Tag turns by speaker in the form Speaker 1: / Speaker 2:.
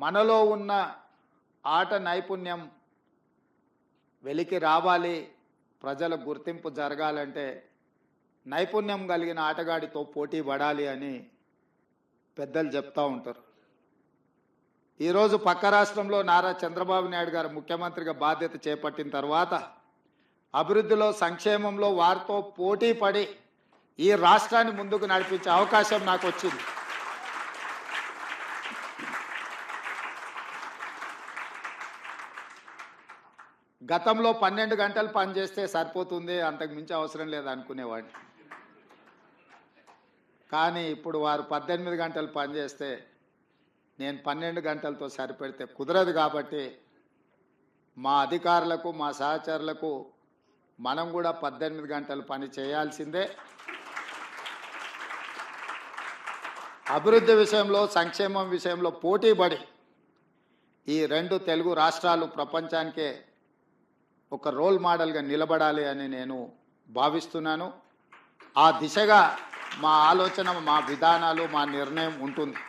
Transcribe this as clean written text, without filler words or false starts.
Speaker 1: మనలో ఉన్న ఆట నైపుణ్యం వెలికి రావాలి, ప్రజల గుర్తింపు జరగాలంటే నైపుణ్యం కలిగిన ఆటగాడితో పోటీ పడాలి అని పెద్దలు చెప్తూ ఉంటారు. ఈరోజు పక్క రాష్ట్రంలో నారా చంద్రబాబు నాయుడు గారు ముఖ్యమంత్రిగా బాధ్యత చేపట్టిన తర్వాత అభివృద్ధిలో, సంక్షేమంలో వారితో పోటీ పడి ఈ రాష్ట్రాన్ని ముందుకు నడిపించే అవకాశం నాకు వచ్చింది. గతంలో 12 గంటలు పనిచేస్తే సరిపోతుంది, అంతకు మించి అవసరం లేదు అనుకునేవాడిని. కానీ ఇప్పుడు వారు 18 గంటలు పనిచేస్తే నేను 12 గంటలతో సరిపెడితే కుదరదు. కాబట్టి మా అధికారులకు, మా సహచరులకు మనం కూడా 18 గంటలు పని చేయాల్సిందే. అభివృద్ధి విషయంలో, సంక్షేమం విషయంలో పోటీపడి ఈ 2 తెలుగు రాష్ట్రాలు ప్రపంచానికే ఒక రోల్ మోడల్గా నిలబడాలి అని నేను భావిస్తున్నాను. ఆ దిశగా మా ఆలోచన, మా విధానాలు, మా నిర్ణయం ఉంటుంది.